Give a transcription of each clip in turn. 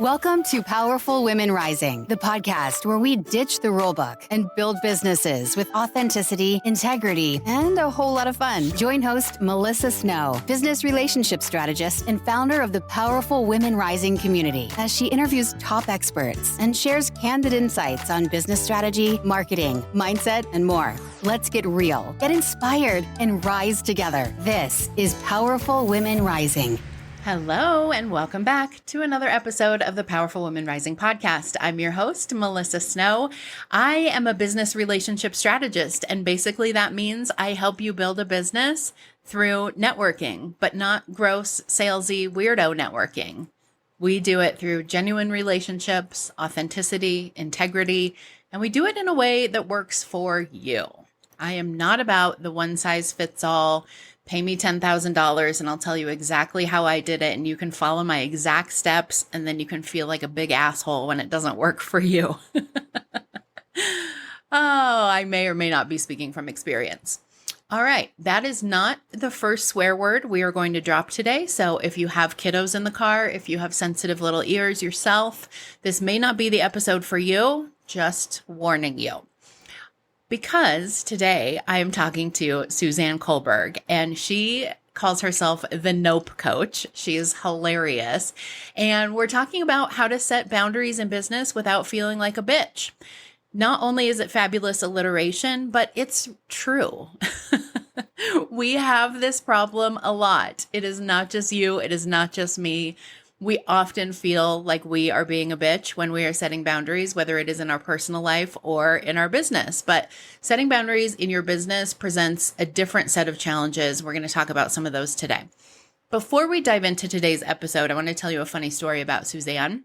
Welcome to Powerful Women Rising, the podcast where we ditch the rulebook and build businesses with authenticity, integrity, and a whole lot of fun. Join host Melissa Snow, business relationship strategist and founder of the Powerful Women Rising community, as she interviews top experts and shares candid insights on business strategy, marketing, mindset, and more. Let's get real, get inspired, and rise together. This is Powerful Women Rising. Hello, and welcome back to another episode of the Powerful Women Rising podcast. I'm your host, Melissa Snow. I am a business relationship strategist, and basically that means I help you build a business through networking, but not gross, salesy, weirdo networking. We do it through genuine relationships, authenticity, integrity, and we do it in a way that works for you. I am not about the one-size-fits-all, pay me $10,000 and I'll tell you exactly how I did it and you can follow my exact steps and then you can feel like a big asshole when it doesn't work for you. I may or may not be speaking from experience. All right, that is not the first swear word we are going to drop today. So if you have kiddos in the car, if you have sensitive little ears yourself, this may not be the episode for you, just warning you. Because today I am talking to Suzanne Culberg, and she calls herself the Nope Coach. She is hilarious. And we're talking about how to set boundaries in business without feeling like a bitch. Not only is it fabulous alliteration, but it's true. We have this problem a lot. It is not just you. It is not just me. We often feel like we are being a bitch when we are setting boundaries, whether it is in our personal life or in our business. But setting boundaries in your business presents a different set of challenges. We're going to talk about some of those today. Before we dive into today's episode, I want to tell you a funny story about Suzanne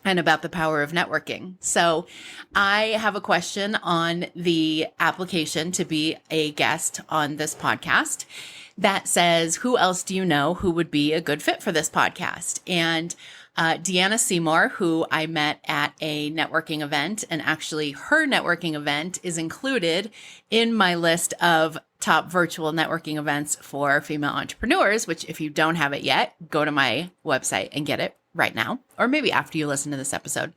and about the power of networking. So I have a question on the application to be a guest on this podcast that says, who else do you know who would be a good fit for this podcast? And Deanna Seymour, who I met at a networking event, and actually her networking event is included in my list of top virtual networking events for female entrepreneurs, which if you don't have it yet, go to my website and get it right now, or maybe after you listen to this episode.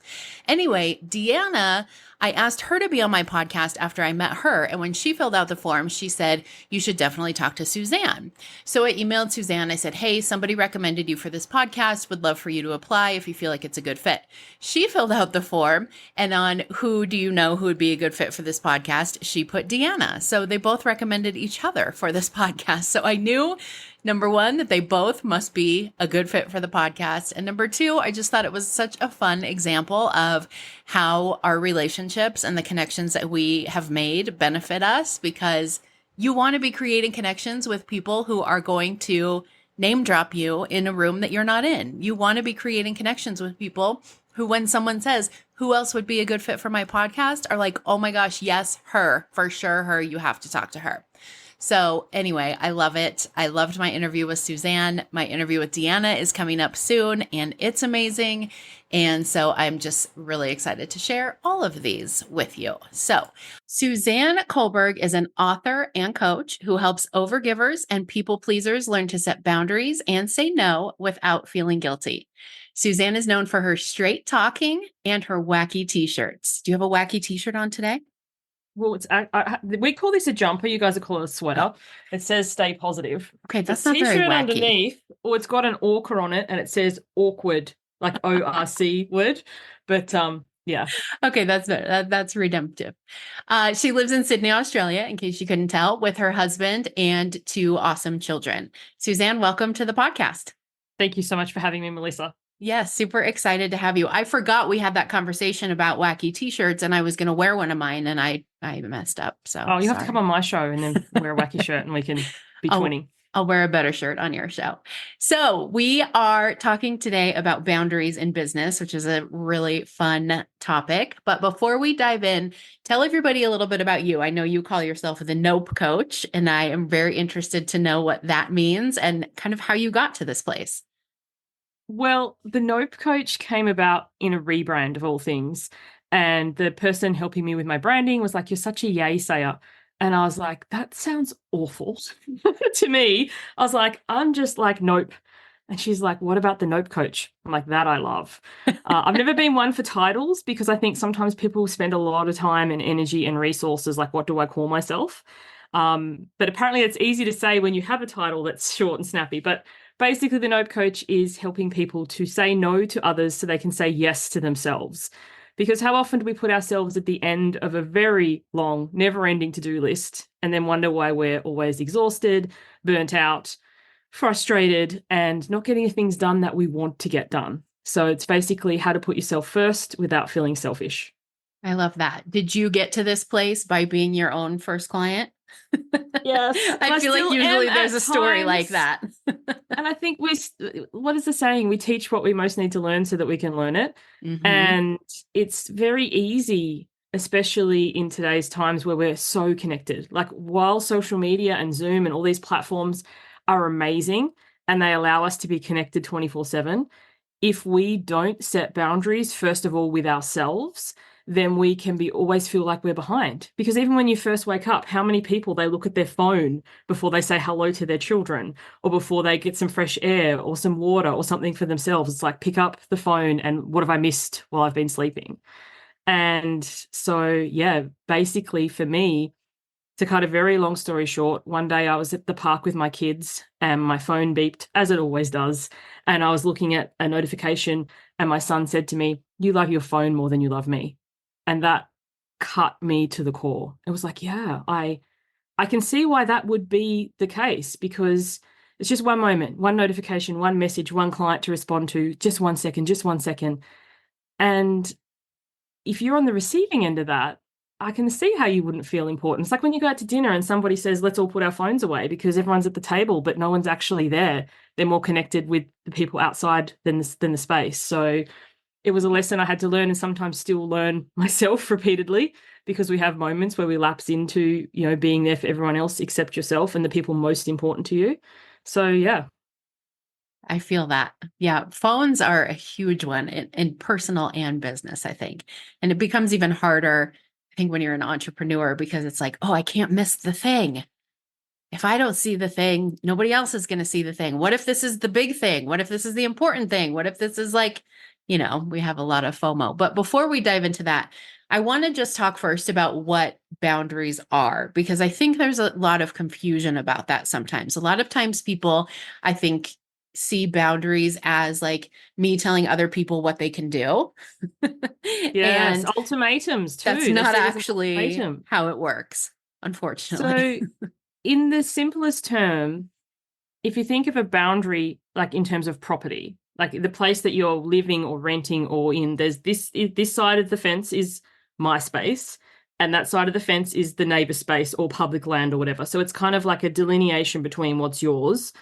Anyway, Deanna, I asked her to be on my podcast after I met her. And when she filled out the form, she said, you should definitely talk to Suzanne. So I emailed Suzanne. I said, hey, somebody recommended you for this podcast. Would love for you to apply if you feel like it's a good fit. She filled out the form, and on who do you know who would be a good fit for this podcast, she put Deanna. So they both recommended each other for this podcast. So I knew, number one, that they both must be a good fit for the podcast. And number two, I just thought it was such a fun example of how our relationships and the connections that we have made benefit us, because you want to be creating connections with people who are going to name drop you in a room that you're not in. You want to be creating connections with people who, when someone says, who else would be a good fit for my podcast, are like, oh my gosh, yes, her, for sure, her, you have to talk to her. So anyway, I love it. I loved my interview with Suzanne. My interview with Deanna is coming up soon, and it's amazing. And so I'm just really excited to share all of these with you. So Suzanne Culberg is an author and coach who helps overgivers and people pleasers learn to set boundaries and say no without feeling guilty. Suzanne is known for her straight talking and her wacky t-shirts. Do you have a wacky t-shirt on today? Well, it's we call this a jumper. You guys call it a sweater. It says "Stay positive." Okay, that's the not very wacky. Underneath, or it's got an orca on it, and it says "awkward," like ORC word. But yeah. Okay, that's better. That's redemptive. She lives in Sydney, Australia, in case you couldn't tell, with her husband and two awesome children. Suzanne, welcome to the podcast. Thank you so much for having me, Melissa. Yes, super excited to have you. I forgot we had that conversation about wacky t-shirts, and I was going to wear one of mine, and I messed up. So you have to come on my show and then wear a wacky shirt, and we can be twinning. I'll wear a better shirt on your show. So we are talking today about boundaries in business, which is a really fun topic. But before we dive in, tell everybody a little bit about you. I know you call yourself the Nope Coach, and I am very interested to know what that means and kind of how you got to this place. Well, the Nope Coach came about in a rebrand of all things. And the person helping me with my branding was like, you're such a yay sayer. And I was like, that sounds awful to me. I was like, I'm just like, nope. And she's like, what about the Nope coach? I'm like, that I love. I've never been one for titles because I think sometimes people spend a lot of time and energy and resources like, what do I call myself? But apparently it's easy to say when you have a title that's short and snappy. But basically, the Nope coach is helping people to say no to others so they can say yes to themselves. Because how often do we put ourselves at the end of a very long, never-ending to-do list and then wonder why we're always exhausted, burnt out, frustrated, and not getting the things done that we want to get done? So it's basically how to put yourself first without feeling selfish. I love that. Did you get to this place by being your own first client? Yes. I feel like usually there's a story like that. And I think what is the saying? We teach what we most need to learn so that we can learn it. Mm-hmm. And it's very easy, especially in today's times where we're so connected. Like, while social media and Zoom and all these platforms are amazing and they allow us to be connected 24/7, if we don't set boundaries, first of all, with ourselves, then we can always feel like we're behind. Because even when you first wake up, how many people, they look at their phone before they say hello to their children, or before they get some fresh air or some water or something for themselves? It's like, pick up the phone and what have I missed while I've been sleeping? And so, yeah, basically for me, to cut a very long story short, one day I was at the park with my kids and my phone beeped, as it always does. And I was looking at a notification and my son said to me, "You love your phone more than you love me." And that cut me to the core. It was like, yeah, I can see why that would be the case, because it's just one moment, one notification, one message, one client to respond to, just 1 second, just 1 second. And if you're on the receiving end of that, I can see how you wouldn't feel important. It's like when you go out to dinner and somebody says, let's all put our phones away, because everyone's at the table, but no one's actually there. They're more connected with the people outside than the space. So it was a lesson I had to learn, and sometimes still learn myself repeatedly, because we have moments where we lapse into, being there for everyone else except yourself and the people most important to you. So, yeah. I feel that. Yeah. Phones are a huge one in personal and business, I think. And it becomes even harder, I think, when you're an entrepreneur, because it's like, oh, I can't miss the thing. If I don't see the thing, nobody else is going to see the thing. What if this is the big thing? What if this is the important thing? What if this is like, we have a lot of FOMO. But before we dive into that, I want to just talk first about what boundaries are, because I think there's a lot of confusion about that sometimes. A lot of times people, I think, see boundaries as like me telling other people what they can do. Yes, And ultimatums too. that's not actually how it works, unfortunately. So in the simplest term, if you think of a boundary, like in terms of property, like the place that you're living or renting or in, there's this side of the fence is my space, and that side of the fence is the neighbor space or public land or whatever. So it's kind of like a delineation between what's yours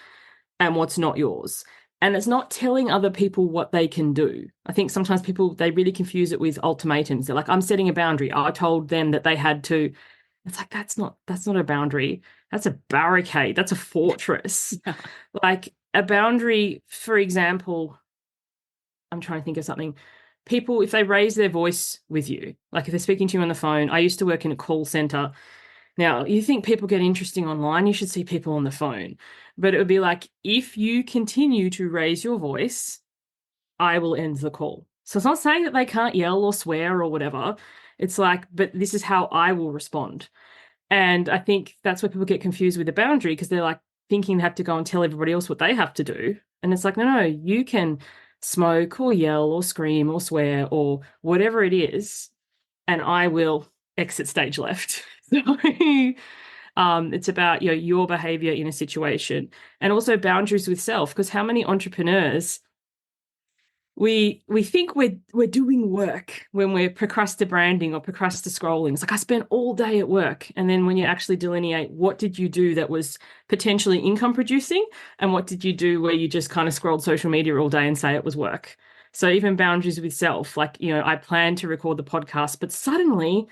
and what's not yours. And it's not telling other people what they can do. I think sometimes people, they really confuse it with ultimatums. They're like, I'm setting a boundary. I told them that they had to. It's like, that's not a boundary. That's a barricade. That's a fortress. Yeah. Like a boundary, for example, I'm trying to think of something. People, if they raise their voice with you, like if they're speaking to you on the phone. I used to work in a call center. Now, you think people get interesting online, you should see people on the phone. But it would be like, if you continue to raise your voice, I will end the call. So it's not saying that they can't yell or swear or whatever. It's like, but this is how I will respond. And I think that's where people get confused with the boundary, because they're like thinking they have to go and tell everybody else what they have to do. And it's like, no, you can smoke or yell or scream or swear or whatever it is, and I will exit stage left. So it's about your behavior in a situation, and also boundaries with self, because how many entrepreneurs we think we're doing work when we're procrastinating or scrolling. It's like, I spent all day at work. And then when you actually delineate, what did you do that was potentially income producing, and what did you do where you just kind of scrolled social media all day and say it was work? So even boundaries with self, like, I planned to record the podcast, but suddenly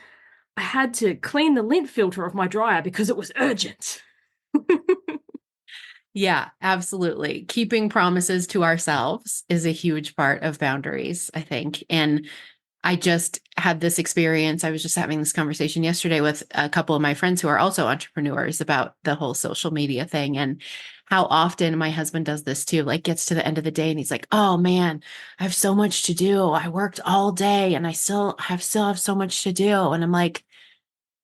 I had to clean the lint filter of my dryer because it was urgent. Yeah, absolutely. Keeping promises to ourselves is a huge part of boundaries, I think. And I just had this experience. I was just having this conversation yesterday with a couple of my friends who are also entrepreneurs about the whole social media thing, and how often my husband does this too, like gets to the end of the day and he's like, oh man, I have so much to do. I worked all day and I still have so much to do. And I'm like,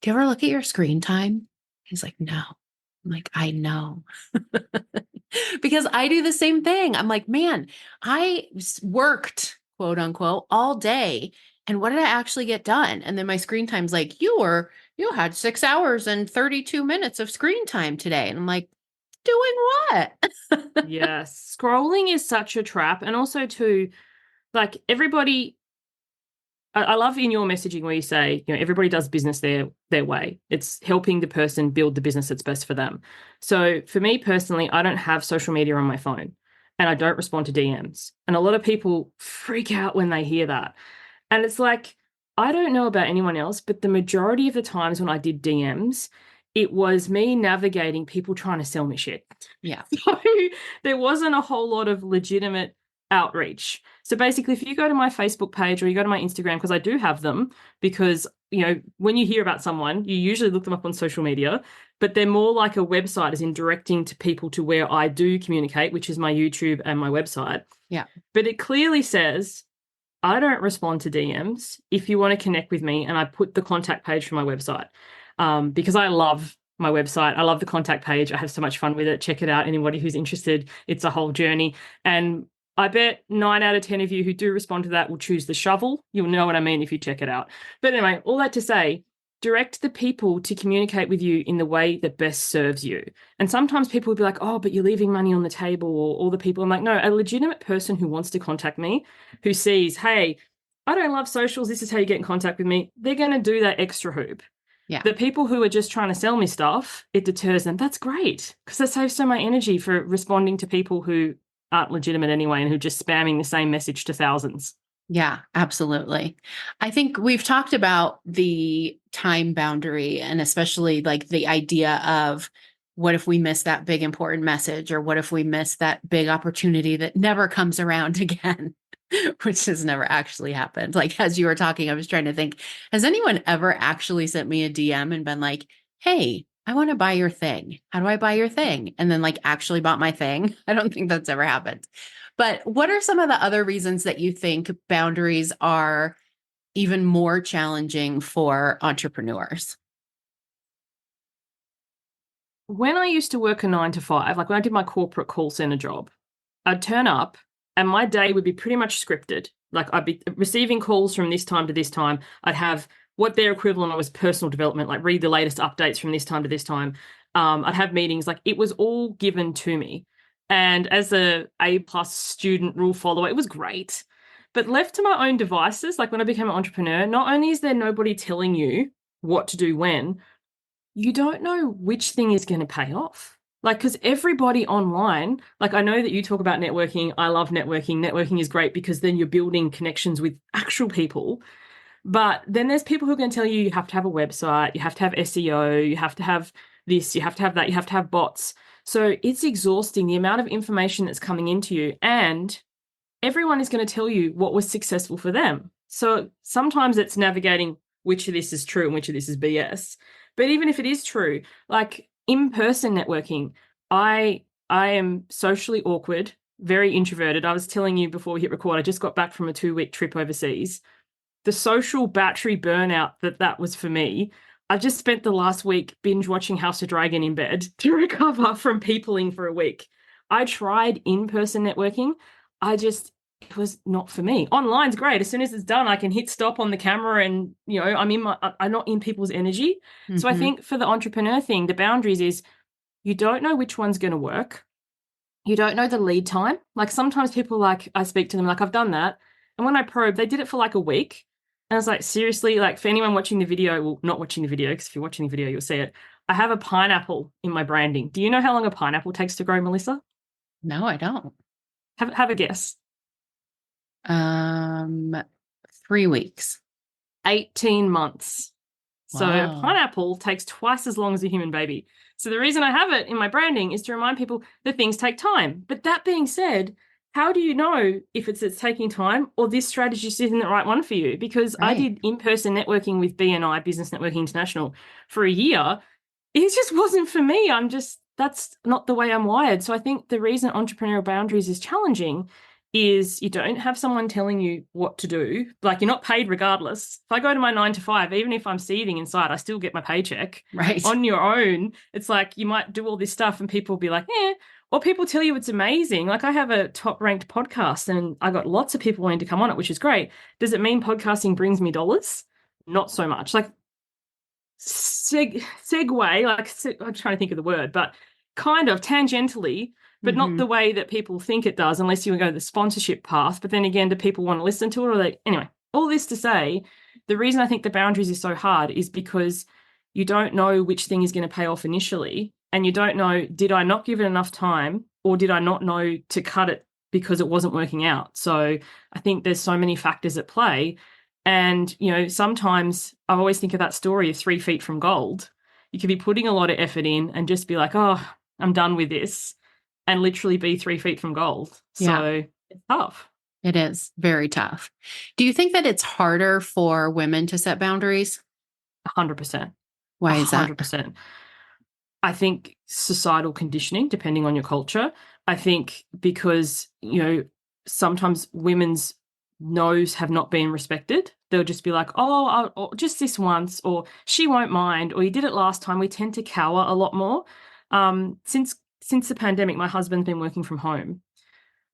do you ever look at your screen time? He's like, no. I'm like, I know. Because I do the same thing. I'm like, man, worked, quote unquote, all day. And what did I actually get done? And then my screen time's like, you had 6 hours and 32 minutes of screen time today. And I'm like, doing what? Yes. Scrolling is such a trap. And also too, like everybody, I love in your messaging where you say, everybody does business their way. It's helping the person build the business that's best for them. So for me personally, I don't have social media on my phone and I don't respond to DMs. And a lot of people freak out when they hear that. And it's like, I don't know about anyone else, but the majority of the times when I did DMs, it was me navigating people trying to sell me shit. Yeah. So there wasn't a whole lot of legitimate outreach. So basically, if you go to my Facebook page or you go to my Instagram, because I do have them, because, when you hear about someone, you usually look them up on social media, but they're more like a website, as in directing to people to where I do communicate, which is my YouTube and my website. Yeah. But it clearly says, I don't respond to DMs if you want to connect with me, and I put the contact page for my website because I love my website. I love the contact page. I have so much fun with it. Check it out. Anybody who's interested, it's a whole journey. And I bet 9 out of 10 of you who do respond to that will choose the shovel. You'll know what I mean if you check it out. But anyway, all that to say, direct the people to communicate with you in the way that best serves you. And sometimes people will be like, oh, but you're leaving money on the table, or all the people. I'm like, no, a legitimate person who wants to contact me, who sees, hey, I don't love socials, this is how you get in contact with me, they're going to do that extra hoop. Yeah. The people who are just trying to sell me stuff, it deters them. That's great, because that saves so much energy for responding to people who aren't legitimate anyway and who are just spamming the same message to thousands. Yeah, absolutely. I think we've talked about the time boundary, and especially like the idea of what if we miss that big important message, or what if we miss that big opportunity that never comes around again, which has never actually happened. Like, as you were talking, I was trying to think, has anyone ever actually sent me a DM and been like, hey, I want to buy your thing. How do I buy your thing? And then like actually bought my thing? I don't think that's ever happened. But what are some of the other reasons that you think boundaries are even more challenging for entrepreneurs? When I used to work a 9 to 5, like when I did my corporate call center job, I'd turn up and my day would be pretty much scripted. Like I'd be receiving calls from this time to this time. I'd have what their equivalent was personal development, like read the latest updates from this time to this time. I'd have meetings, like it was all given to me. And as A+ student rule follower, it was great. But left to my own devices, like when I became an entrepreneur, not only is there nobody telling you what to do when, you don't know which thing is going to pay off. Like, because everybody online, like I know that you talk about networking. I love networking. Networking is great because then you're building connections with actual people. But then there's people who are going to tell you have to have a website, you have to have SEO, you have to have this, you have to have that, you have to have bots. So it's exhausting, the amount of information that's coming into you. And everyone is going to tell you what was successful for them. So sometimes it's navigating which of this is true and which of this is BS. But even if it is true, like in-person networking, I am socially awkward, very introverted. I was telling you before we hit record, I just got back from a 2-week trip overseas. The social battery burnout that was for me, I just spent the last week binge watching House of Dragon in bed to recover from peopling for a week. I tried in-person networking. It was not for me. Online's great. As soon as it's done, I can hit stop on the camera and, I'm not in people's energy. Mm-hmm. So I think for the entrepreneur thing, the boundaries is you don't know which one's going to work. You don't know the lead time. Like sometimes people I speak to them like, I've done that. And when I probe, they did it for like a week. And I was like, seriously, like for anyone watching the video, well, not watching the video, because if you're watching the video, you'll see it. I have a pineapple in my branding. Do you know how long a pineapple takes to grow, Melissa? No, I don't. Have a guess. 3 weeks. 18 months. Wow. So a pineapple takes twice as long as a human baby. So the reason I have it in my branding is to remind people that things take time. But that being said, how do you know if it's taking time or this strategy isn't the right one for you? Because I Right. did in-person networking with BNI, Business Networking International, for a year. It just wasn't for me. That's not the way I'm wired. So I think the reason entrepreneurial boundaries is challenging is you don't have someone telling you what to do. Like, you're not paid regardless. If I go to my 9 to 5, even if I'm seething inside, I still get my paycheck. Right. On your own, it's like you might do all this stuff and people will be like, or people tell you it's amazing. Like, I have a top ranked podcast and I got lots of people wanting to come on it, which is great. Does it mean podcasting brings me dollars? Not so much. Like, segue, like, I'm trying to think of the word, but kind of tangentially, but not the way that people think it does, unless you go the sponsorship path. But then again, do people want to listen to it? Or anyway, all this to say, the reason I think the boundaries is so hard is because you don't know which thing is going to pay off initially. And you don't know, did I not give it enough time, or did I not know to cut it because it wasn't working out? So I think there's so many factors at play. And, sometimes I always think of that story of 3 feet from gold. You could be putting a lot of effort in and just be like, oh, I'm done with this, and literally be 3 feet from gold. So it's tough. It is very tough. Do you think that it's harder for women to set boundaries? 100%. Why is that? 100%. I think societal conditioning, depending on your culture. I think because, sometimes women's no's have not been respected. They'll just be like, oh, just this once, or she won't mind, or you did it last time. We tend to cower a lot more. Since the pandemic, my husband's been working from home.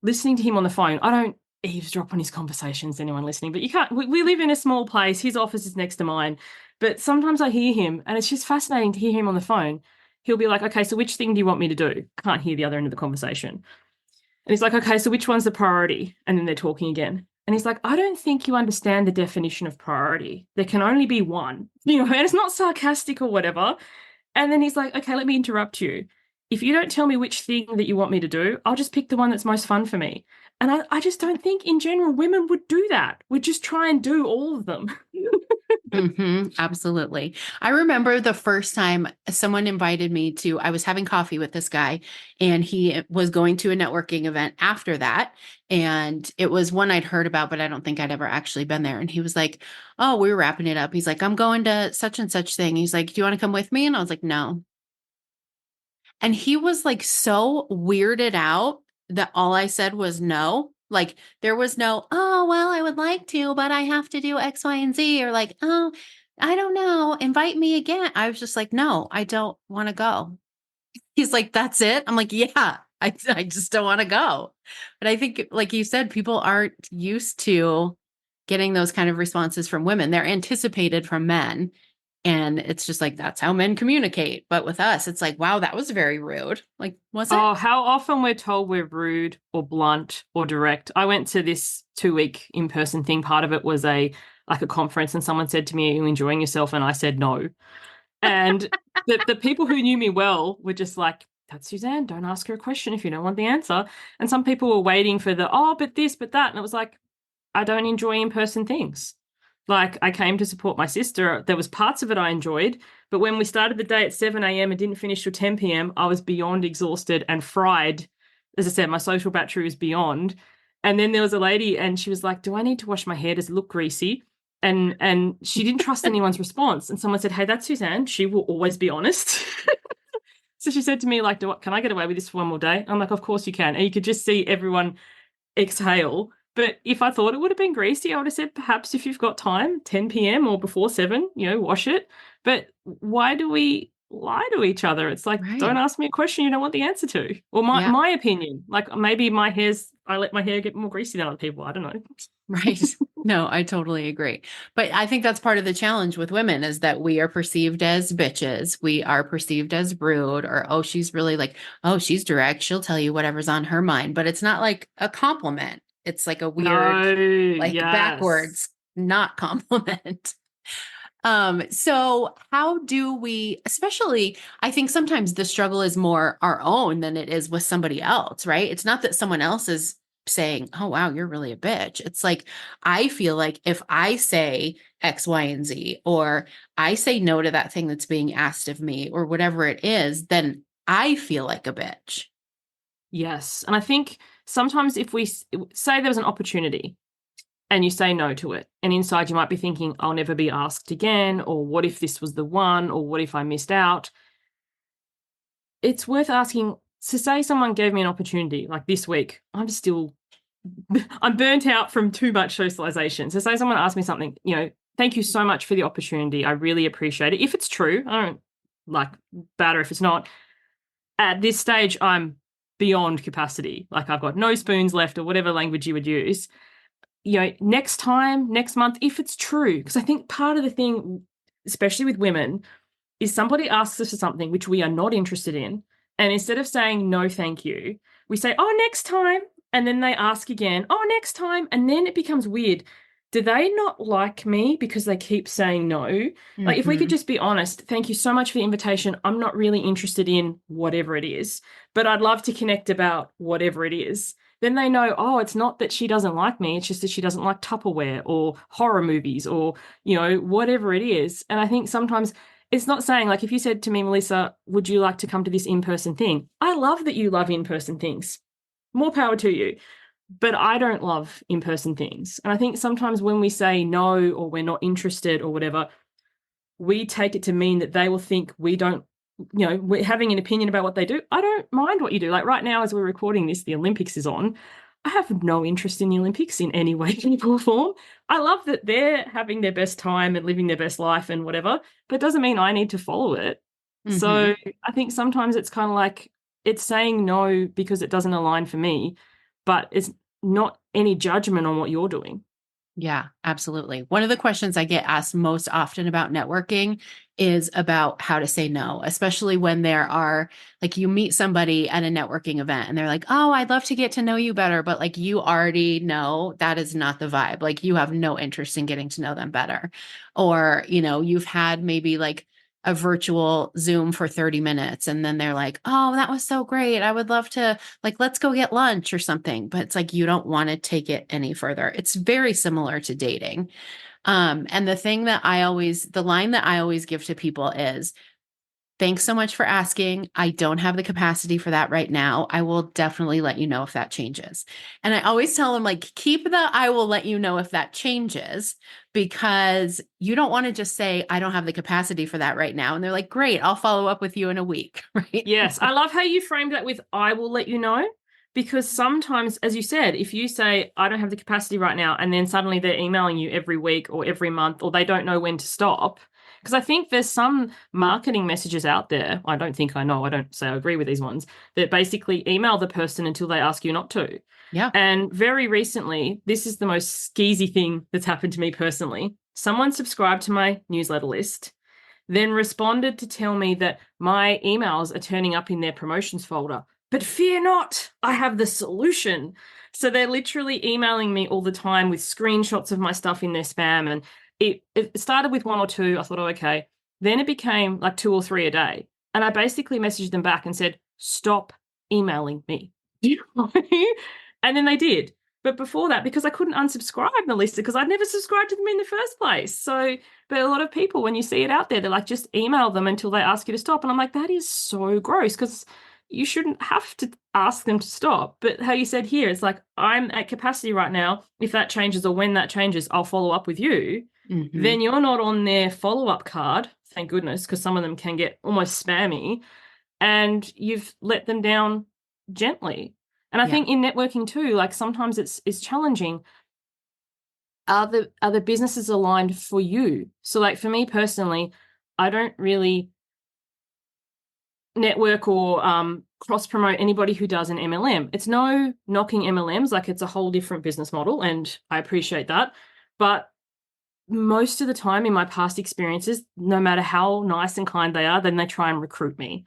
Listening to him on the phone, I don't eavesdrop on his conversations, anyone listening, but you can't. We live in a small place. His office is next to mine. But sometimes I hear him, and it's just fascinating to hear him on the phone. He'll be like, okay, so which thing do you want me to do? Can't hear the other end of the conversation. And he's like, okay, so which one's the priority? And then they're talking again. And he's like, I don't think you understand the definition of priority. There can only be one, and it's not sarcastic or whatever. And then he's like, okay, let me interrupt you. If you don't tell me which thing that you want me to do, I'll just pick the one that's most fun for me. And I just don't think in general women would do that. We'd just try and do all of them. Absolutely. I remember the first time someone invited me I was having coffee with this guy, and he was going to a networking event after that. And it was one I'd heard about, but I don't think I'd ever actually been there. And he was like, oh, we were wrapping it up. He's like, I'm going to such and such thing. He's like, do you want to come with me? And I was like, no. And he was like so weirded out that all I said was no. Like, there was no, oh, well, I would like to, but I have to do X, Y, and Z, or like, oh, I don't know, invite me again. I was just like, no, I don't want to go. He's like, that's it. I'm like, yeah, I just don't want to go. But I think, like you said, people aren't used to getting those kind of responses from women. They're anticipated from men. And it's just like, that's how men communicate. But with us, it's like, wow, that was very rude. Like, was it? Oh, how often we're told we're rude or blunt or direct. I went to this 2-week in-person thing. Part of it was a conference, and someone said to me, are you enjoying yourself? And I said no. And the people who knew me well were just like, that's Suzanne, don't ask her a question if you don't want the answer. And some people were waiting for but this, but that. And it was like, I don't enjoy in-person things. Like, I came to support my sister. There was parts of it I enjoyed, but when we started the day at 7 a.m. and didn't finish till 10 p.m., I was beyond exhausted and fried. As I said, my social battery was beyond. And then there was a lady, and she was like, do I need to wash my hair? Does it look greasy? And she didn't trust anyone's response. And someone said, hey, that's Suzanne. She will always be honest. So she said to me, like, can I get away with this for one more day? I'm like, of course you can. And you could just see everyone exhale. But if I thought it would have been greasy, I would have said, perhaps if you've got time, 10 p.m. or before 7, wash it. But why do we lie to each other? It's like, Don't ask me a question you don't want the answer to. Or my opinion. Like, maybe I let my hair get more greasy than other people. I don't know. Right. No, I totally agree. But I think that's part of the challenge with women, is that we are perceived as bitches. We are perceived as rude, or, oh, she's really like, oh, she's direct. She'll tell you whatever's on her mind. But it's not like a compliment. It's like a weird, backwards, not compliment. So how do we, especially, I think sometimes the struggle is more our own than it is with somebody else, right? It's not that someone else is saying, oh, wow, you're really a bitch. It's like, I feel like if I say X, Y, and Z, or I say no to that thing that's being asked of me, or whatever it is, then I feel like a bitch. Yes. And I think sometimes if we say there was an opportunity and you say no to it, and inside you might be thinking, I'll never be asked again, or what if this was the one, or what if I missed out? It's worth asking. So say someone gave me an opportunity, like this week, I'm burnt out from too much socialization. So say someone asked me something, thank you so much for the opportunity. I really appreciate it. If it's true, I don't matter if it's not. At this stage, I'm beyond capacity. Like I've got no spoons left, or whatever language you would use. Next time, next month, if it's true, because I think part of the thing, especially with women, is somebody asks us for something which we are not interested in. And instead of saying, no, thank you, we say, oh, next time. And then they ask again, oh, next time. And then it becomes weird. Do they not like me because they keep saying no? Mm-hmm. Like if we could just be honest, thank you so much for the invitation. I'm not really interested in whatever it is, but I'd love to connect about whatever it is. Then they know, oh, it's not that she doesn't like me. It's just that she doesn't like Tupperware or horror movies or, whatever it is. And I think sometimes it's not saying, like, if you said to me, Melissa, would you like to come to this in-person thing? I love that you love in-person things. More power to you. But I don't love in-person things. And I think sometimes when we say no or we're not interested or whatever, we take it to mean that they will think we don't, we're having an opinion about what they do. I don't mind what you do. Like right now, as we're recording this, the Olympics is on. I have no interest in the Olympics in any way, shape, or form. I love that they're having their best time and living their best life and whatever, but it doesn't mean I need to follow it. Mm-hmm. So I think sometimes it's kind of like it's saying no because it doesn't align for me, but it's not any judgment on what you're doing. Yeah, absolutely. One of the questions I get asked most often about networking is about how to say no, especially when there are, like, you meet somebody at a networking event and they're like, oh, I'd love to get to know you better. But like, you already know that is not the vibe. Like you have no interest in getting to know them better. Or, you've had maybe like a virtual Zoom for 30 minutes. And then they're like, oh, that was so great. I would love to, like, let's go get lunch or something. But it's like, you don't want to take it any further. It's very similar to dating. And the line that I always give to people is, thanks so much for asking. I don't have the capacity for that right now. I will definitely let you know if that changes. And I always tell them, like, keep the I will let you know if that changes, because you don't want to just say, I don't have the capacity for that right now. And they're like, great, I'll follow up with you in a week. Right? Yes. I love how you framed that with I will let you know, because sometimes, as you said, if you say, I don't have the capacity right now, and then suddenly they're emailing you every week or every month, or they don't know when to stop. Because I think there's some marketing messages out there, I don't say I agree with these ones, that basically email the person until they ask you not to. Yeah. And very recently, this is the most skeezy thing that's happened to me personally. Someone subscribed to my newsletter list, then responded to tell me that my emails are turning up in their promotions folder. But fear not, I have the solution. So they're literally emailing me all the time with screenshots of my stuff in their spam, and it started with 1 or 2. I thought, oh, okay. Then it became like 2 or 3 a day. And I basically messaged them back and said, stop emailing me. And then they did. But before that, because I couldn't unsubscribe Melissa, because I'd never subscribed to them in the first place. So, but a lot of people, when you see it out there, they're like, just email them until they ask you to stop. And I'm like, that is so gross, because you shouldn't have to ask them to stop. But how you said here, it's like, I'm at capacity right now. If that changes or when that changes, I'll follow up with you. Mm-hmm. Then you're not on their follow-up card, thank goodness, because some of them can get almost spammy, and you've let them down gently. And I think in networking too, like sometimes it's challenging. Are the businesses aligned for you? So like for me personally, I don't really network or cross-promote anybody who does an MLM. It's no knocking MLMs, like it's a whole different business model, and I appreciate that. But most of the time in my past experiences, no matter how nice and kind they are, then they try and recruit me.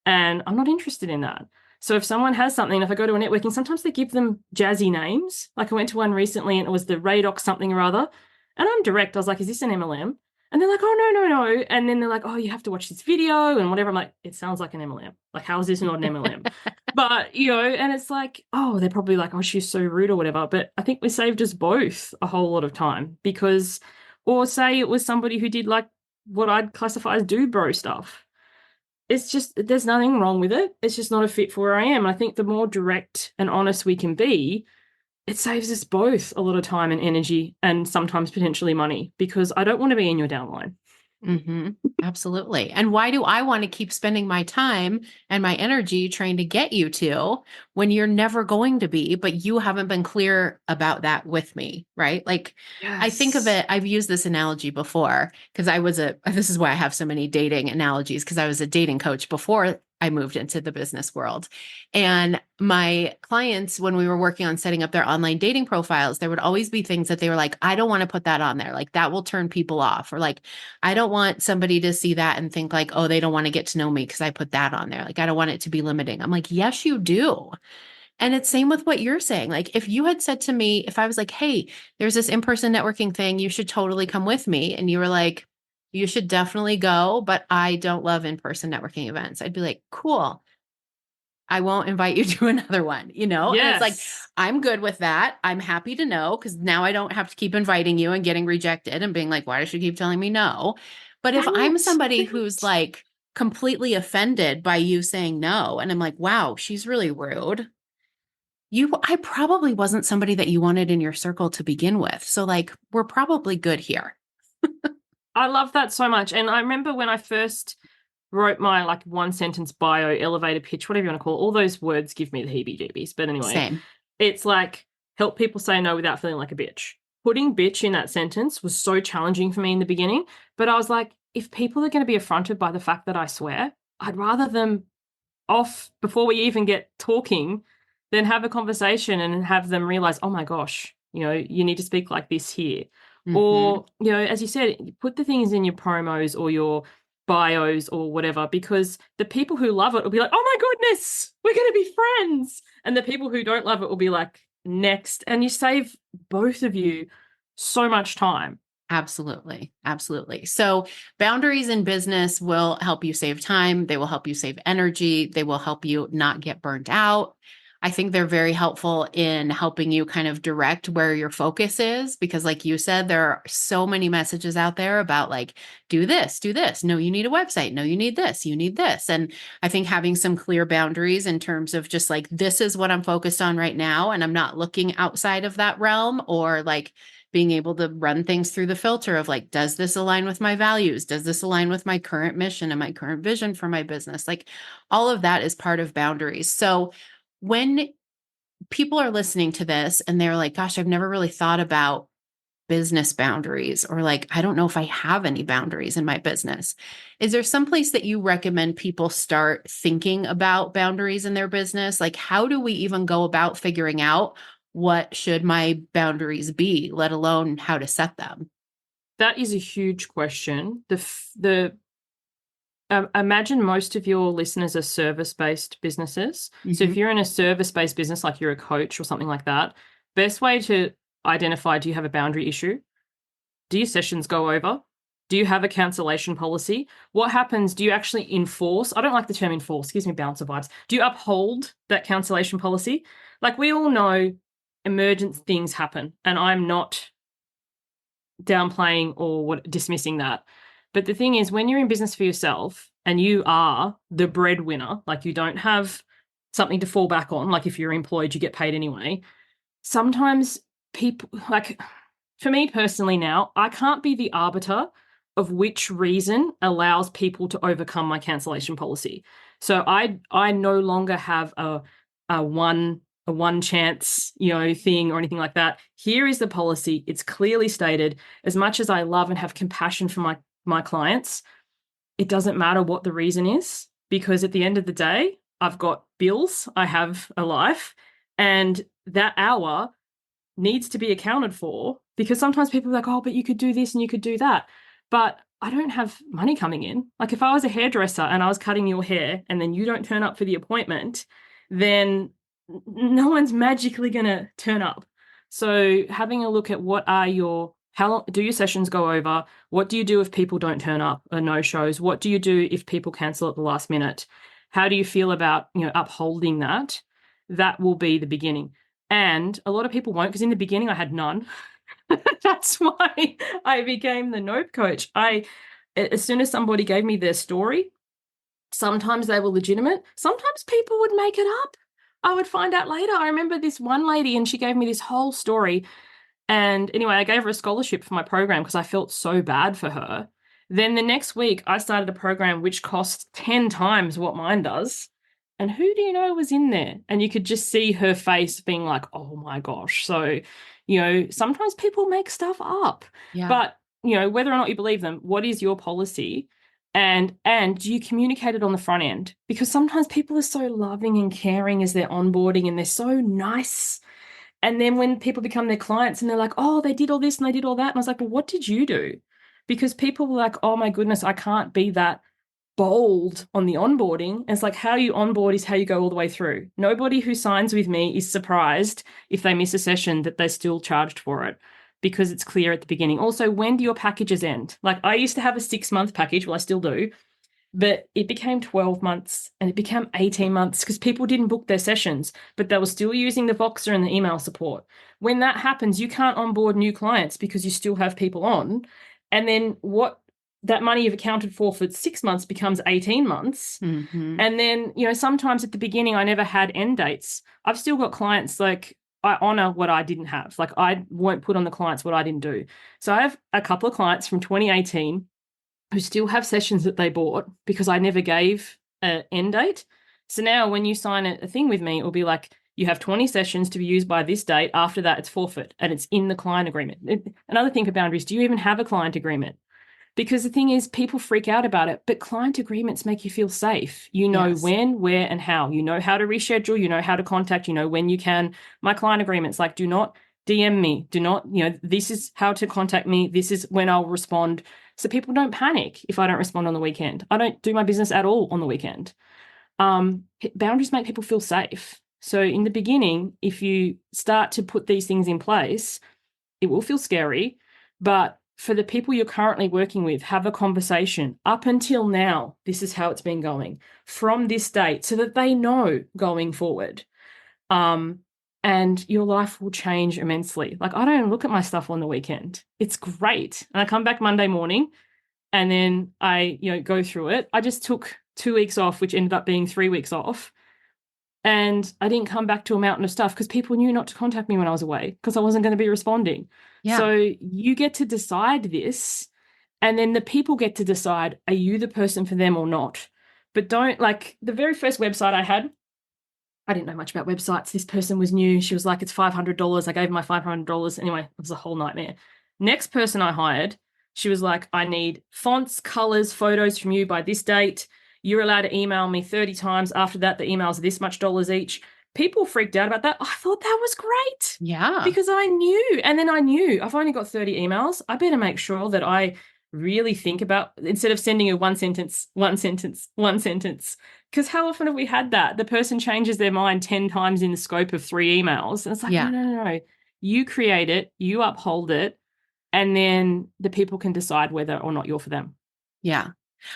And I'm not interested in that. So if someone has something, if I go to a networking, sometimes they give them jazzy names. Like I went to one recently and it was the Radox something or other. And I'm direct. I was like, is this an MLM? And they're like, oh, no. And then they're like, oh, you have to watch this video and whatever. I'm like, it sounds like an MLM. Like, how is this not an MLM? But, and it's like, oh, they're probably like, oh, she's so rude or whatever. But I think we saved us both a whole lot of time because, or say it was somebody who did like what I'd classify as do bro stuff. it's just, there's nothing wrong with it. It's just not a fit for where I am. I think the more direct and honest we can be, it saves us both a lot of time and energy and sometimes potentially money, because I don't want to be in your downline. Absolutely. And why do I want to keep spending my time and my energy trying to get you to when you're never going to be, but you haven't been clear about that with me, right? Like, I think of it, I've used this analogy before because this is why I have so many dating analogies, because I was a dating coach before I moved into the business world. And my clients, when we were working on setting up their online dating profiles, there would always be things that they were like, I don't want to put that on there. Like, that will turn people off. Or like, I don't want somebody to see that and think like, oh, they don't want to get to know me because I put that on there. Like, I don't want it to be limiting. I'm like, yes, you do. And it's same with what you're saying. Like, if you had said to me, if I was like, hey, there's this in-person networking thing, you should totally come with me. And you were like, you should definitely go, but I don't love in-person networking events. I'd be like, cool. I won't invite you to another one, you know? Yes. And it's like, I'm good with that. I'm happy to know, because now I don't have to keep inviting you and getting rejected and being like, why does she keep telling me no? But if I'm somebody who's like completely offended by you saying no, and I'm like, wow, she's really rude. I probably wasn't somebody that you wanted in your circle to begin with. So like, we're probably good here. I love that so much. And I remember when I first wrote my like one sentence bio, elevator pitch, whatever you want to call it, all those words give me the heebie-jeebies. But anyway, Same. It's like, help people say no without feeling like a bitch. Putting bitch in that sentence was so challenging for me in the beginning. But I was like, if people are going to be affronted by the fact that I swear, I'd rather them off before we even get talking than have a conversation and have them realize, oh my gosh, you need to speak like this here. Or, as you said, put the things in your promos or your bios or whatever, because the people who love it will be like, oh my goodness, we're going to be friends. And the people who don't love it will be like, next. And you save both of you so much time. Absolutely. Absolutely. So boundaries in business will help you save time. They will help you save energy. They will help you not get burnt out. I think they're very helpful in helping you kind of direct where your focus is, because like you said, there are so many messages out there about like, do this, do this. No, you need a website. No, you need this, you need this. And I think having some clear boundaries in terms of just like, this is what I'm focused on right now, and I'm not looking outside of that realm, or like being able to run things through the filter of like, does this align with my values? Does this align with my current mission and my current vision for my business? Like, all of that is part of boundaries. So when people are listening to this and they're like, gosh, I've never really thought about business boundaries, or like, I don't know if I have any boundaries in my business. Is there some place that you recommend people start thinking about boundaries in their business? Like, how do we even go about figuring out what should my boundaries be, let alone how to set them? That is a huge question. Imagine most of your listeners are service-based businesses. Mm-hmm. So if you're in a service-based business, like you're a coach or something like that, best way to identify, do you have a boundary issue? Do your sessions go over? Do you have a cancellation policy? What happens? Do you actually enforce? I don't like the term enforce. Gives me bouncer vibes. Do you uphold that cancellation policy? Like, we all know emergent things happen, and I'm not downplaying or dismissing that. But the thing is, when you're in business for yourself and you are the breadwinner, like you don't have something to fall back on, like if you're employed, you get paid anyway. Sometimes people, like for me personally now, I can't be the arbiter of which reason allows people to overcome my cancellation policy. So I no longer have a one chance, thing or anything like that. Here is the policy. It's clearly stated. As much as I love and have compassion for my clients, it doesn't matter what the reason is, because at the end of the day, I've got bills, I have a life, and that hour needs to be accounted for, because sometimes people are like, oh, but you could do this and you could do that. But I don't have money coming in. Like, if I was a hairdresser and I was cutting your hair and then you don't turn up for the appointment, then no one's magically going to turn up. So having a look at how long do your sessions go over? What do you do if people don't turn up or no shows? What do you do if people cancel at the last minute? How do you feel about, upholding that? That will be the beginning. And a lot of people won't, because in the beginning I had none. That's why I became the Nope coach. As soon as somebody gave me their story, Sometimes they were legitimate. Sometimes people would make it up. I would find out later. I remember this one lady, and she gave me this whole story. And anyway, I gave her a scholarship for my program because I felt so bad for her. Then the next week, I started a program which cost 10 times what mine does. And who do you know was in there? And you could just see her face being like, oh my gosh. So, sometimes people make stuff up. Yeah. But, whether or not you believe them, what is your policy? And do you communicate it on the front end? Because sometimes people are so loving and caring as they're onboarding, and they're so nice. And then when people become their clients and they're like, oh, they did all this and they did all that. And I was like, well, what did you do? Because people were like, oh my goodness, I can't be that bold on the onboarding. And it's like, how you onboard is how you go all the way through. Nobody who signs with me is surprised if they miss a session that they're still charged for it, because it's clear at the beginning. Also, when do your packages end? Like, I used to have a 6-month package. Well, I still do. But it became 12 months and it became 18 months because people didn't book their sessions, but they were still using the Voxer and the email support. When that happens, you can't onboard new clients because you still have people on. And then what that money you've accounted for 6 months becomes 18 months. Mm-hmm. And then, sometimes at the beginning, I never had end dates. I've still got clients, like, I honor what I didn't have. Like, I won't put on the clients what I didn't do. So I have a couple of clients from 2018 who still have sessions that they bought because I never gave an end date. So now when you sign a thing with me, it'll be like, you have 20 sessions to be used by this date. After that, it's forfeit, and it's in the client agreement. Another thing for boundaries, do you even have a client agreement? Because the thing is, people freak out about it, but client agreements make you feel safe. You know Yes. when, where, and how. You know how to reschedule. You know how to contact. You know when you can. My client agreements, like, do not DM me. Do not, this is how to contact me. This is when I'll respond. So people don't panic if I don't respond on the weekend. I don't do my business at all on the weekend. Boundaries make people feel safe. So in the beginning, if you start to put these things in place, it will feel scary. But for the people you're currently working with, have a conversation. Up until now, this is how it's been going from this date, so that they know going forward. And your life will change immensely. Like, I don't look at my stuff on the weekend. It's great. And I come back Monday morning and then I, go through it. I just took 2 weeks off, which ended up being 3 weeks off. And I didn't come back to a mountain of stuff because people knew not to contact me when I was away because I wasn't going to be responding. Yeah. So you get to decide this, and then the people get to decide, are you the person for them or not? But don't, like, the very first website I had, I didn't know much about websites. This person was new. She was like, it's $500. I gave her my $500. Anyway, it was a whole nightmare. Next person I hired, she was like, I need fonts, colors, photos from you by this date. You're allowed to email me 30 times. After that, the emails are this much dollars each. People freaked out about that. I thought that was great. Yeah. Because I knew. And then I knew I've only got 30 emails. I better make sure that I really think about, instead of sending you one sentence. Because how often have we had that? The person changes their mind 10 times in the scope of 3 emails. And it's like, no. You create it, you uphold it, and then the people can decide whether or not you're for them. Yeah.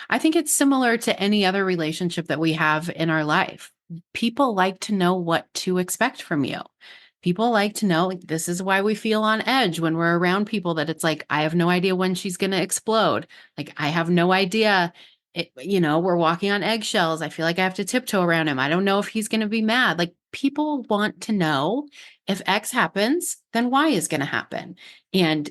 I think it's similar to any other relationship that we have in our life. People like to know what to expect from you. People like to know, like, this is why we feel on edge when we're around people, that it's like, I have no idea when she's going to explode. Like, I have no idea. We're walking on eggshells. I feel like I have to tiptoe around him. I don't know if he's going to be mad. Like, people want to know, if X happens, then Y is going to happen. And,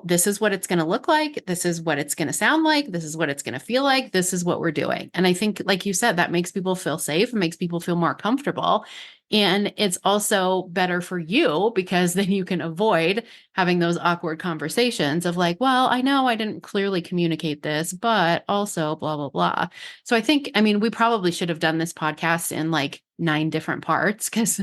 this is what it's going to look like. This is what it's going to sound like. This is what it's going to feel like. This is what we're doing. And I think, like you said, that makes people feel safe. It makes people feel more comfortable. And it's also better for you because then you can avoid having those awkward conversations of like, well, I know I didn't clearly communicate this, but also blah, blah, blah. So I think, we probably should have done this podcast in like 9 different parts because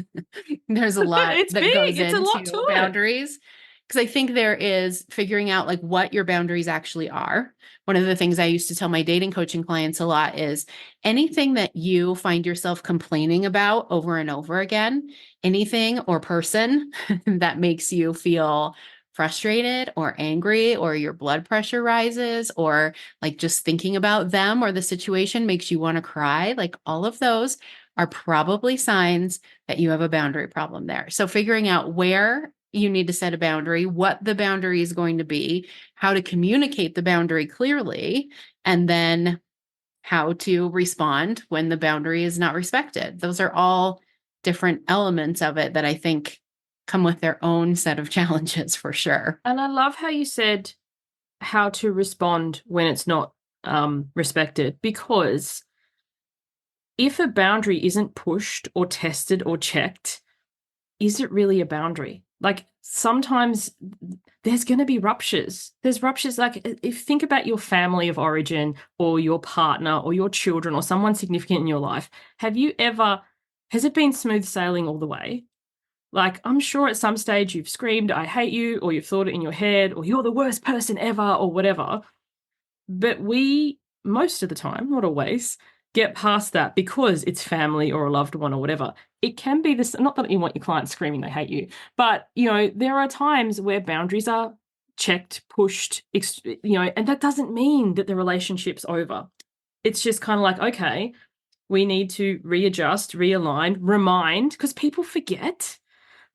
there's a lot that goes into boundaries. Because I think there is figuring out like what your boundaries actually are. One of the things I used to tell my dating coaching clients a lot is anything that you find yourself complaining about over and over again, anything or person that makes you feel frustrated or angry, or your blood pressure rises, or like just thinking about them or the situation makes you want to cry, like all of those are probably signs that you have a boundary problem there. So figuring out where you need to set a boundary, what the boundary is going to be, how to communicate the boundary clearly, and then how to respond when the boundary is not respected. Those are all different elements of it that I think come with their own set of challenges for sure. And I love how you said how to respond when it's not respected, because if a boundary isn't pushed or tested or checked, is it really a boundary? Like sometimes there's going to be ruptures. There's ruptures. Like if think about your family of origin or your partner or your children or someone significant in your life. Has it been smooth sailing all the way? Like I'm sure at some stage you've screamed, I hate you, or you've thought it in your head, or you're the worst person ever, or whatever. But we, most of the time, not always, get past that because it's family or a loved one or whatever. It can be this, not that you want your clients screaming they hate you, but, there are times where boundaries are checked, pushed, and that doesn't mean that the relationship's over. It's just kind of like, okay, we need to readjust, realign, remind, because people forget.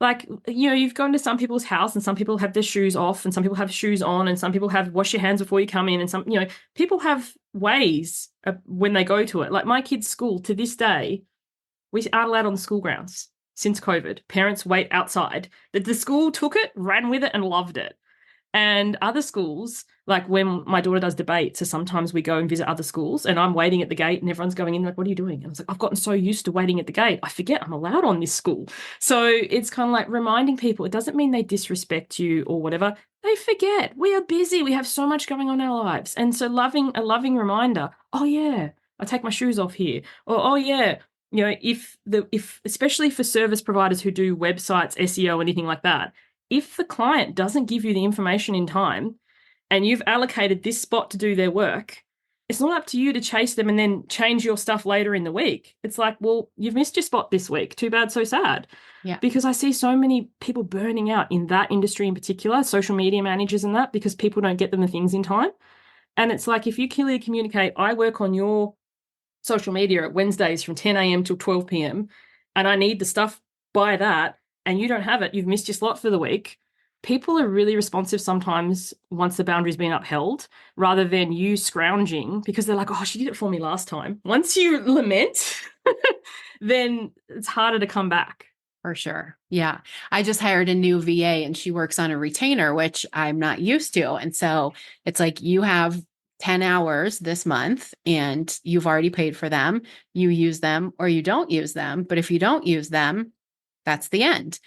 Like, you've gone to some people's house and some people have their shoes off and some people have shoes on and some people have wash your hands before you come in and some, people have ways when they go to it. Like my kids' school to this day, we aren't allowed on the school grounds since COVID. Parents wait outside. The school took it, ran with it and loved it. And other schools, like when my daughter does debate, so sometimes we go and visit other schools and I'm waiting at the gate and everyone's going in like, what are you doing? And I was like, I've gotten so used to waiting at the gate. I forget I'm allowed on this school. So it's kind of like reminding people, it doesn't mean they disrespect you or whatever. They forget. We are busy. We have so much going on in our lives. And so a loving reminder, oh yeah, I take my shoes off here. Or, oh yeah, if especially for service providers who do websites, SEO, anything like that, if the client doesn't give you the information in time and you've allocated this spot to do their work, it's not up to you to chase them and then change your stuff later in the week. It's like, well, you've missed your spot this week. Too bad, so sad. Yeah. Because I see so many people burning out in that industry in particular, social media managers and that, because people don't get them the things in time. And it's like, if you clearly communicate, I work on your social media at Wednesdays from 10 a.m. till 12 p.m. and I need the stuff by that, and you don't have it, you've missed your slot for the week. People are really responsive sometimes once the boundary's been upheld, rather than you scrounging because they're like, oh, she did it for me last time. Once you lament, then it's harder to come back. For sure. Yeah. I just hired a new VA and she works on a retainer, which I'm not used to. And so it's like you have 10 hours this month and you've already paid for them. You use them or you don't use them. But if you don't use them, that's the end.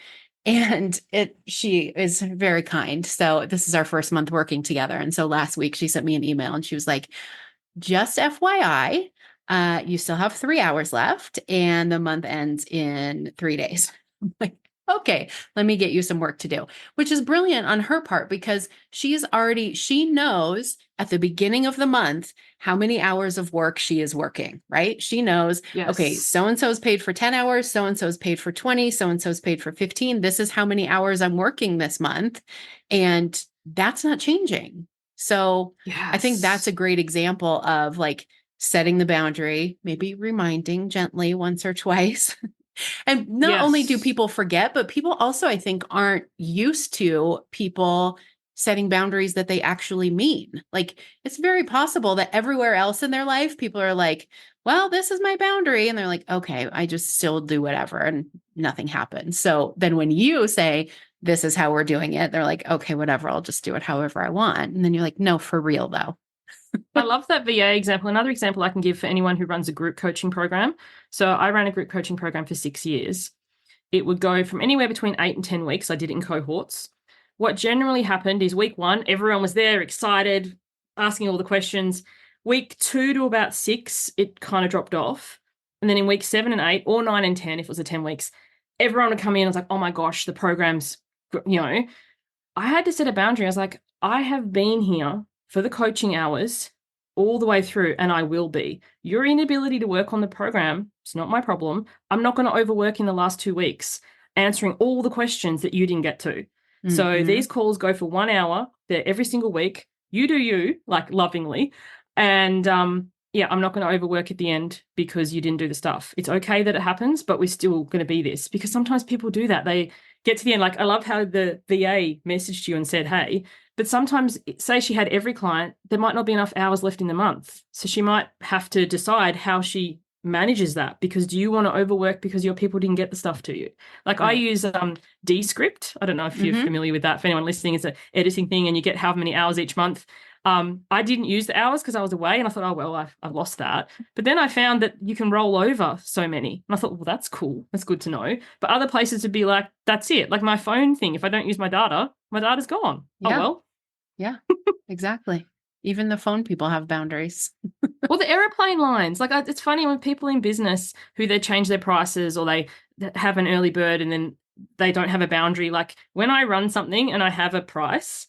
And she is very kind. So this is our first month working together. And so last week she sent me an email and she was like, just FYI, you still have 3 hours left and the month ends in 3 days. I'm like, okay, let me get you some work to do, which is brilliant on her part because she knows at the beginning of the month how many hours of work she is working, right? She knows, yes. Okay, so-and-so is paid for 10 hours, so-and-so is paid for 20, so-and-so is paid for 15. This is how many hours I'm working this month. And that's not changing. So yes. I think that's a great example of like setting the boundary, maybe reminding gently once or twice. And not only do people forget, but people also, I think, aren't used to people setting boundaries that they actually mean. Like it's very possible that everywhere else in their life, people are like, well, this is my boundary. And they're like, okay, I just still do whatever and nothing happens. So then when you say, this is how we're doing it, they're like, okay, whatever, I'll just do it however I want. And then you're like, no, for real though. I love that VA example. Another example I can give for anyone who runs a group coaching program. So I ran a group coaching program for 6 years. It would go from anywhere between 8 and 10 weeks. I did it in cohorts. What generally happened is week 1, everyone was there, excited, asking all the questions. Week 2 to about 6, it kind of dropped off. And then in week 7 and 8, or 9 and 10, if it was a 10 weeks, everyone would come in and was like, oh my gosh, the program's, I had to set a boundary. I was like, I have been here for the coaching hours all the way through, and I will be. Your inability to work on the program, it's not my problem. I'm not going to overwork in the last 2 weeks answering all the questions that you didn't get to. Mm-hmm. So these calls go for 1 hour. They're every single week. You do you, like lovingly. And I'm not going to overwork at the end because you didn't do the stuff. It's okay that it happens, but we're still going to be this, because sometimes people do that. get to the end. Like, I love how the VA messaged you and said, hey, but sometimes, say she had every client, there might not be enough hours left in the month. So she might have to decide how she manages that, because do you want to overwork because your people didn't get the stuff to you? Like, I use Descript. I don't know if you're familiar with that. For anyone listening, it's an editing thing and you get how many hours each month. I didn't use the hours because I was away, and I thought, oh, well, I've lost that. But then I found that you can roll over so many. And I thought, well, that's cool. That's good to know. But other places would be like, that's it. Like my phone thing, if I don't use my data's gone. Yeah. Oh, well. Yeah, exactly. Even the phone people have boundaries. Well, the airplane lines, like it's funny when people in business who they change their prices or they have an early bird and then they don't have a boundary. Like when I run something and I have a price,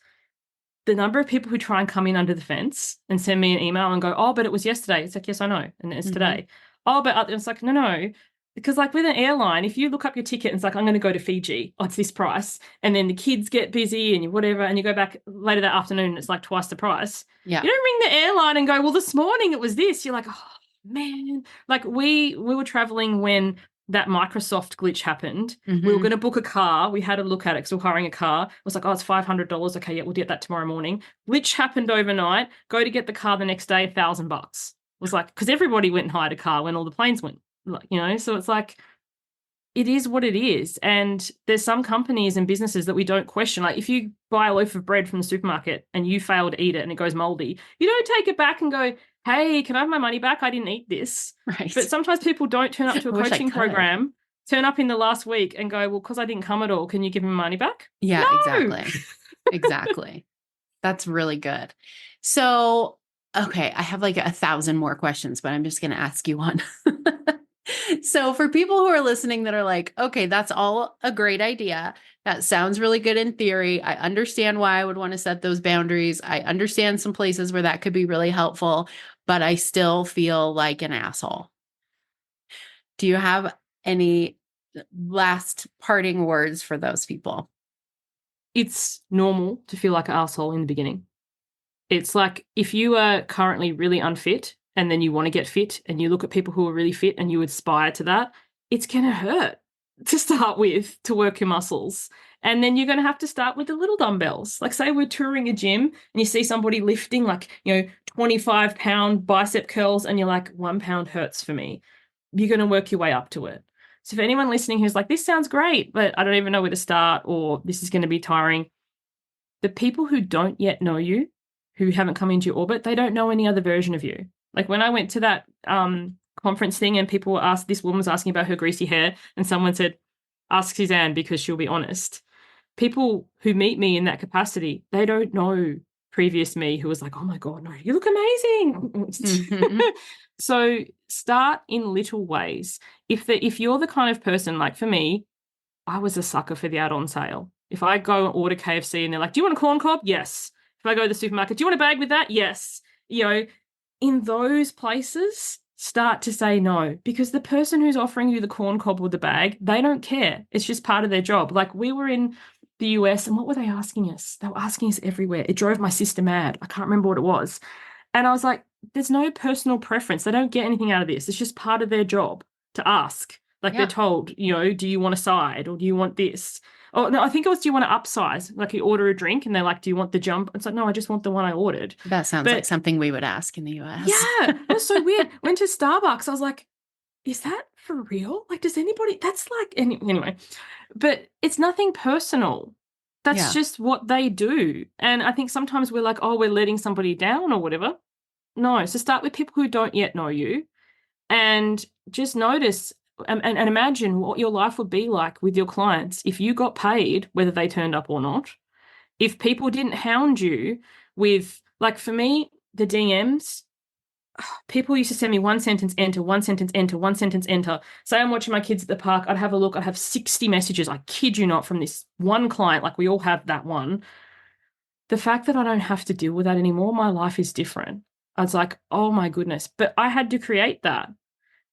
the number of people who try and come in under the fence and send me an email and go, oh, but it was yesterday. It's like, yes, I know. And it's today. Oh, but it's like, no. Because like with an airline, if you look up your ticket and it's like, I'm going to go to Fiji, oh, it's this price. And then the kids get busy and whatever, and you go back later that afternoon and it's like twice the price. Yeah. You don't ring the airline and go, well, this morning it was this. You're like, oh, man. Like we were traveling when that Microsoft glitch happened. We were going to book a car. We had a look at it because we're hiring a car. It was like, oh, it's $500. Okay, yeah, we'll get that tomorrow morning. Glitch happened overnight. Go to get the car the next day, $1,000. It was like, because everybody went and hired a car when all the planes went, you know? So it's like, it is what it is. And there's some companies and businesses that we don't question. Like if you buy a loaf of bread from the supermarket and you fail to eat it and it goes moldy, you don't take it back and go, hey, can I have my money back? I didn't eat this. Right. But sometimes people don't turn up to a coaching program, turn up in the last week and go, well, because I didn't come at all, can you give me money back? Yeah, No! exactly. Exactly. That's really good. So, okay, I have like 1,000 more questions, but I'm just going to ask you one. So for people who are listening that are like, okay, that's all a great idea. That sounds really good in theory. I understand why I would want to set those boundaries. I understand some places where that could be really helpful, but I still feel like an asshole. Do you have any last parting words for those people? It's normal to feel like an asshole in the beginning. It's like if you are currently really unfit and then you want to get fit and you look at people who are really fit and you aspire to that, it's going to hurt to start with, to work your muscles. And then you're going to have to start with the little dumbbells. Like say we're touring a gym and you see somebody lifting like, 25-pound bicep curls and you're like, 1 pound hurts for me. You're going to work your way up to it. So for anyone listening who's like, this sounds great, but I don't even know where to start, or this is going to be tiring, the people who don't yet know you, who haven't come into your orbit, they don't know any other version of you. Like when I went to that conference thing and people were asked, this woman was asking about her greasy hair and someone said, ask Suzanne because she'll be honest. People who meet me in that capacity, they don't know previous me who was like, oh my God, no, you look amazing. So start in little ways. If you're the kind of person, like for me, I was a sucker for the add-on sale. If I go and order KFC and they're like, do you want a corn cob? Yes. If I go to the supermarket, do you want a bag with that? Yes. In those places, start to say no, because the person who's offering you the corn cob or the bag, they don't care. It's just part of their job. Like we were in the US and what were they asking us? They were asking us everywhere. It drove my sister mad. I can't remember what it was. And I was like, there's no personal preference. They don't get anything out of this. It's just part of their job to ask. Like they're told, do you want a side or do you want this? Oh, no, I think it was, do you want to upsize? Like you order a drink and they're like, do you want the jump? It's like, no, I just want the one I ordered. That sounds like something we would ask in the US. Yeah, it was so weird. Went to Starbucks. I was like, is that for real? Like, does anybody, that's like, anyway, but it's nothing personal. That's just what they do. And I think sometimes we're like, oh, we're letting somebody down or whatever. No, so start with people who don't yet know you and just notice and imagine what your life would be like with your clients if you got paid, whether they turned up or not. If people didn't hound you with, like for me, the DMs, people used to send me 1 sentence, enter, 1 sentence, enter, 1 sentence, enter. Say I'm watching my kids at the park, I'd have a look, I'd have 60 messages, I kid you not, from this one client, like we all have that one. The fact that I don't have to deal with that anymore, my life is different. I was like, oh my goodness, but I had to create that.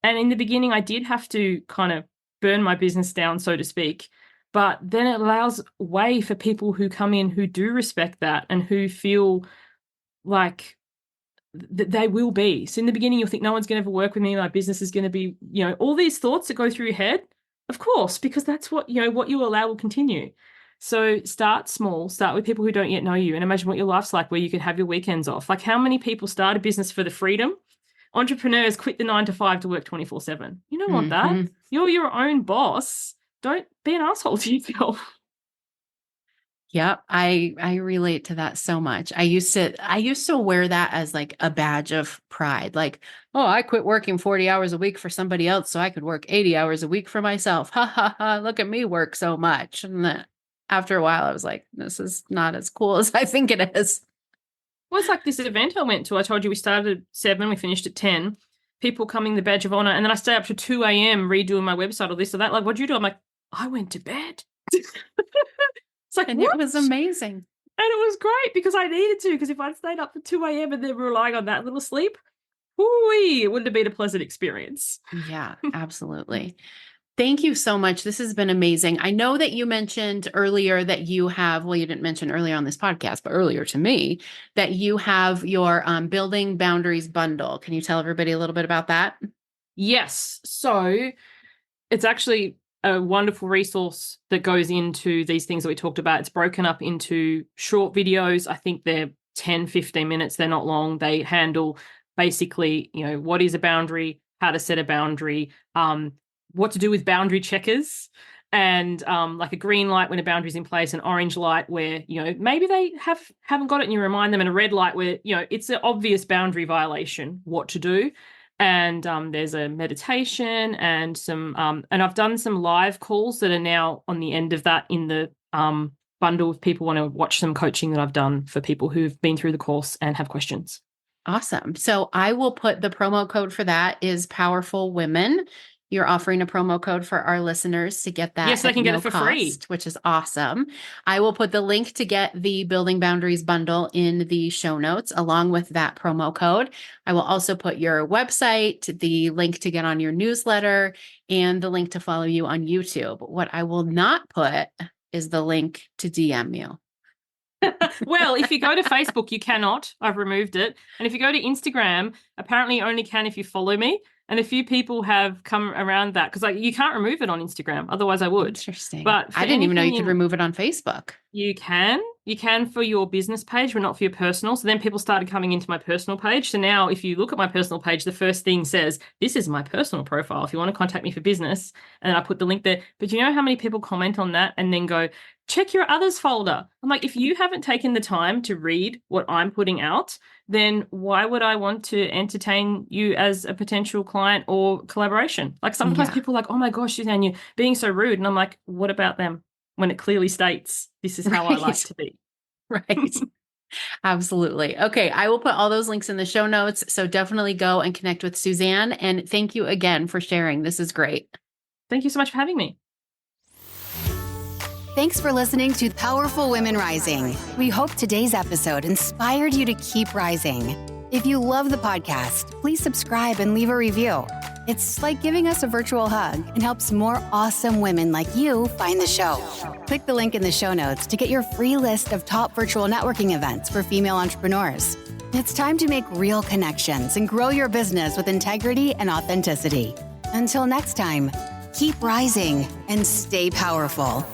And in the beginning, I did have to kind of burn my business down, so to speak. But then it allows way for people who come in who do respect that and who feel like they will be. So in the beginning, you'll think no one's going to ever work with me. My business is going to be, all these thoughts that go through your head. Of course, because that's what you allow will continue. So start small, start with people who don't yet know you, and imagine what your life's like where you could have your weekends off. Like, how many people start a business for the freedom? Entrepreneurs quit the 9 to 5 to work 24/7. You don't want that. You're your own boss. Don't be an asshole to yourself. Yep, I relate to that so much. I used to wear that as like a badge of pride. Like, oh, I quit working 40 hours a week for somebody else so I could work 80 hours a week for myself. Ha ha ha, look at me work so much. And then after a while I was like, this is not as cool as I think it is. Well, it's like this event I went to. I told you we started at 7, we finished at 10. People coming the badge of honor, and then I stay up to 2 a.m. redoing my website or this or that. Like, what'd you do? I'm like, I went to bed. It's like, And what? it was amazing. And it was great because I needed to, because if I'd stayed up to 2 a.m. and then relying on that little sleep, it wouldn't have been a pleasant experience. Yeah, absolutely. Thank you so much. This has been amazing. I know that you mentioned earlier that you have, well, you didn't mention earlier on this podcast, but earlier to me, that you have your Building Boundaries bundle. Can you tell everybody a little bit about that? Yes. So it's actually a wonderful resource that goes into these things that we talked about. It's broken up into short videos. I think they're 10, 15 minutes. They're not long. They handle basically, what is a boundary, how to set a boundary, what to do with boundary checkers, and like a green light when a boundary's in place, an orange light where, maybe they haven't got it and you remind them, and a red light where, it's an obvious boundary violation, what to do. And there's a meditation and some, and I've done some live calls that are now on the end of that in the bundle if people want to watch some coaching that I've done for people who've been through the course and have questions. Awesome. So I will put the promo code for that is Powerful Women. You're offering a promo code for our listeners to get that. Yes, they can get it for free, which is awesome. I will put the link to get the Building Boundaries bundle in the show notes along with that promo code. I will also put your website, the link to get on your newsletter, and the link to follow you on YouTube. What I will not put is the link to DM you. Well, if you go to Facebook, you cannot. I've removed it. And if you go to Instagram, apparently you only can if you follow me. And a few people have come around that because you can't remove it on Instagram. Otherwise, I would. Interesting. But I didn't even know you could remove it on Facebook. You can. You can for your business page, but not for your personal. So then people started coming into my personal page. So now if you look at my personal page, the first thing says, this is my personal profile if you want to contact me for business. And then I put the link there. But you know how many people comment on that and then go, check your others folder? I'm like, if you haven't taken the time to read what I'm putting out, then why would I want to entertain you as a potential client or collaboration? Like sometimes people are like, oh my gosh, Suzanne, you're being so rude. And I'm like, what about them? When it clearly states this is how I like to be. Right. Absolutely. Okay. I will put all those links in the show notes. So definitely go and connect with Suzanne. And thank you again for sharing. This is great. Thank you so much for having me. Thanks for listening to Powerful Women Rising. We hope today's episode inspired you to keep rising. If you love the podcast, please subscribe and leave a review. It's like giving us a virtual hug and helps more awesome women like you find the show. Click the link in the show notes to get your free list of top virtual networking events for female entrepreneurs. It's time to make real connections and grow your business with integrity and authenticity. Until next time, keep rising and stay powerful.